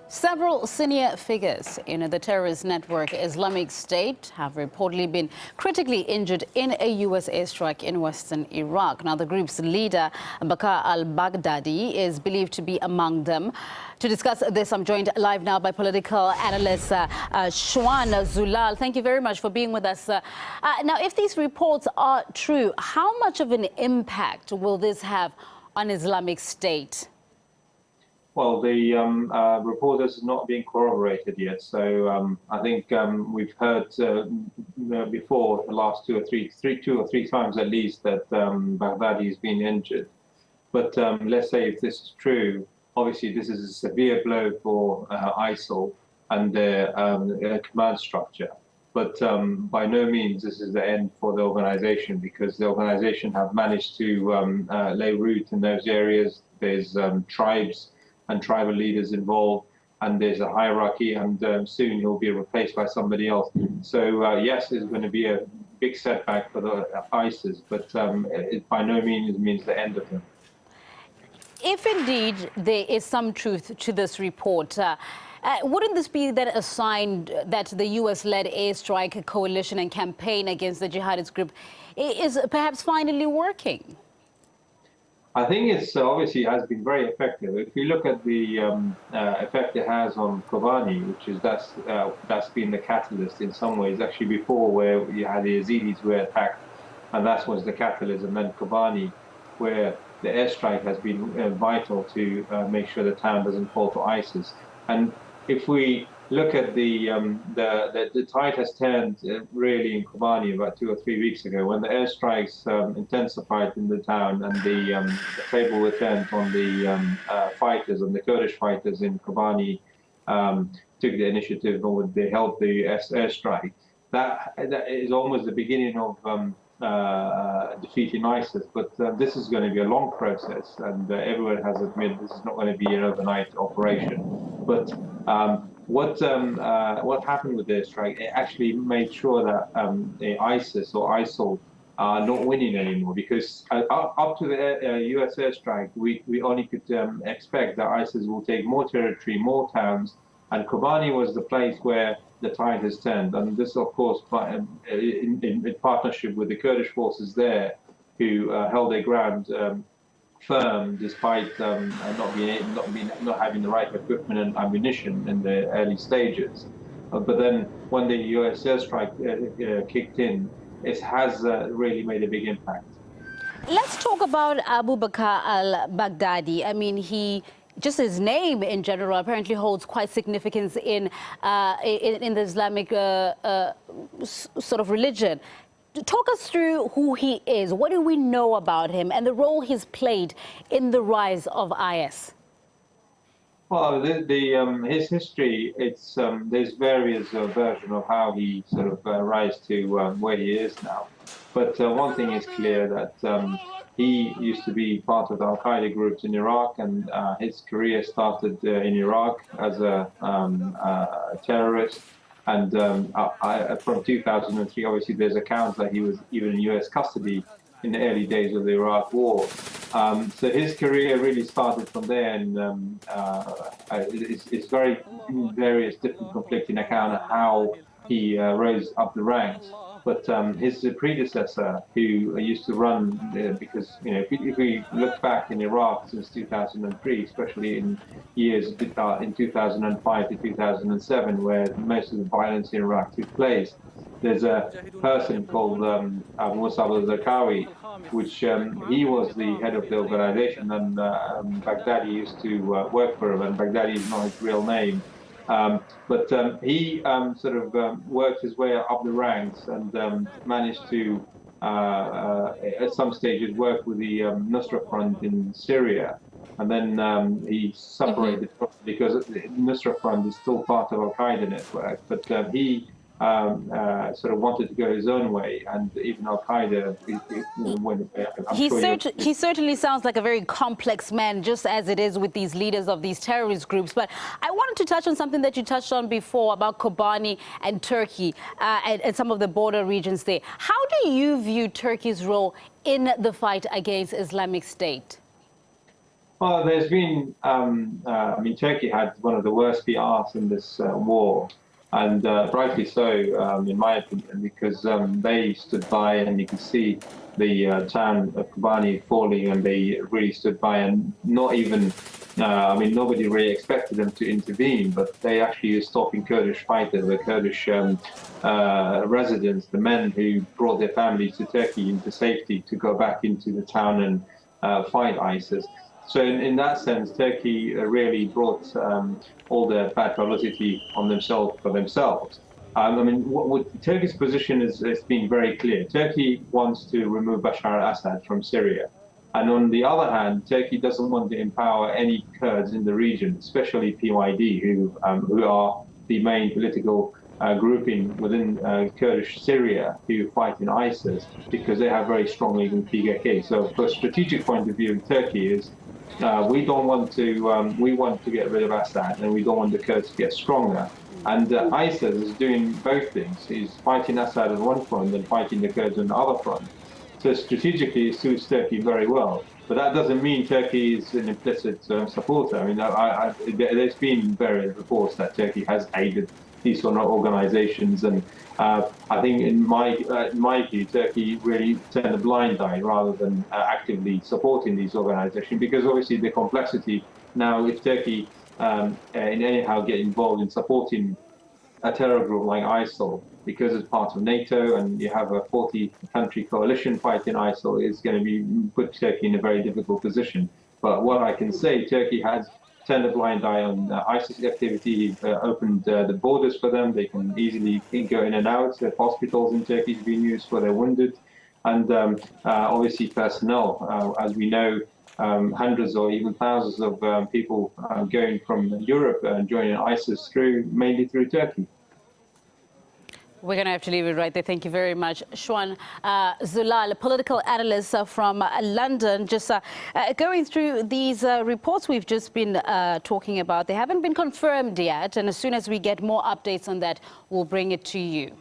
Several senior figures in the terrorist network Islamic State have reportedly been critically injured in a U.S. airstrike in western Iraq. Now, the group's leader, Bakr al-Baghdadi, is believed to be among them. To discuss this, I'm joined live now by political analyst Shwan Zulal. Thank you very much for being with us. Now, if these reports are true, how much of an impact will this have on Islamic State? Well, the report is not being corroborated yet, so I think we've heard before the last two or three times at least that Baghdadi has been injured. But let's say if this is true, obviously this is a severe blow for ISIL and their command structure. But by no means this is the end for the organization, because the organization have managed to lay root in those areas. There's tribes and tribal leaders involved, and there's a hierarchy, and soon he'll be replaced by somebody else. So yes, it's going to be a big setback for the ISIS, but it by no means means the end of them. If indeed there is some truth to this report, wouldn't this be then a sign that the US-led airstrike coalition and campaign against the jihadist group is perhaps finally working? I think it's obviously has been very effective. If you look at the effect it has on Kobani, which is that's been the catalyst in some ways. Actually, before, where you had the Yazidis were attacked, and that was the catalyst, and then Kobani, where the airstrike has been vital to make sure the town doesn't fall to ISIS. And if we look at the tide has turned really in Kobani about 2 or 3 weeks ago, when the airstrikes intensified in the town, and the table were turned on the fighters, and the Kurdish fighters in Kobani took the initiative, or they held the airstrike. That is almost the beginning of defeating ISIS, but this is going to be a long process, and everyone has admitted this is not going to be an overnight operation. But what happened with the airstrike? It actually made sure that the ISIS or ISIL are not winning anymore, because up to the US airstrike, we only could expect that ISIS will take more territory, more towns, and Kobani was the place where the tide has turned. And this, of course, in partnership with the Kurdish forces there, who held their ground firm despite not having the right equipment and ammunition in the early stages. But then when the US airstrike kicked in, it has really made a big impact. Let's talk about Abu Bakr al-Baghdadi. I mean, just his name in general apparently holds quite significance in the Islamic sort of religion. Talk us through who he is. What do we know about him and the role he's played in the rise of IS? Well, his history, there's various versions of how he sort of rise to where he is now. But one thing is clear, that he used to be part of the Al-Qaeda groups in Iraq, and his career started in Iraq as a terrorist. And from 2003, obviously, there's accounts that he was even in US custody in the early days of the Iraq War. So his career really started from there, and it's very various different conflicting accounts of how he rose up the ranks. But his predecessor, who used to run, because if we look back in Iraq since 2003, especially in years in 2005 to 2007, where most of the violence in Iraq took place, there's a person called Abu Musab al-Zarqawi, which he was the head of the organization, and Baghdadi used to work for him, and Baghdadi is not his real name. But he sort of worked his way up the ranks, and managed to, at some stages, work with the Nusra Front in Syria. And then he separated because the Nusra Front is still part of Al-Qaeda network. But he sort of wanted to go his own way, and even Al-Qaeda he certainly sounds like a very complex man, just as it is with these leaders of these terrorist groups. But I wanted to touch on something that you touched on before about Kobani and Turkey and some of the border regions there. How do you view Turkey's role in the fight against Islamic State? Well, there's been, I mean, Turkey had one of the worst PRs in this war, and rightly so, in my opinion, because they stood by and you could see the town of Kobani falling, and they really stood by, and not even, I mean, nobody really expected them to intervene, but they actually were stopping Kurdish fighters, the Kurdish residents, the men who brought their families to Turkey into safety to go back into the town and fight ISIS. So in that sense, Turkey really brought all the bad publicity on themselves for themselves. I mean, what Turkey's position is being very clear. Turkey wants to remove Bashar al-Assad from Syria. And on the other hand, Turkey doesn't want to empower any Kurds in the region, especially PYD, who are the main political grouping within Kurdish Syria who fight in ISIS, because they have very strong links with PKK. So from a strategic point of view, Turkey is we don't want to, we want to get rid of Assad, and we don't want the Kurds to get stronger. And ISIS is doing both things. He's fighting Assad on one front and fighting the Kurds on the other front. So strategically, it suits Turkey very well. But that doesn't mean Turkey is an implicit supporter. I mean, there's been various reports that Turkey has aided these sort of organizations, and I think in my view, Turkey really turned a blind eye rather than actively supporting these organizations, because obviously the complexity now, if Turkey in anyhow get involved in supporting a terror group like ISIL, because it's part of NATO and you have a 40-country coalition fighting ISIL, is going to be put Turkey in a very difficult position. But what I can say, Turkey has turned a blind eye on ISIS activity, opened the borders for them. They can easily go in and out. The hospitals in Turkey have been used for their wounded. And obviously personnel, as we know, hundreds or even thousands of people going from Europe and joining ISIS mainly through Turkey. We're going to have to leave it right there. Thank you very much. Shwan Zulal, a political analyst from London, just going through these reports we've just been talking about. They haven't been confirmed yet, and as soon as we get more updates on that, we'll bring it to you.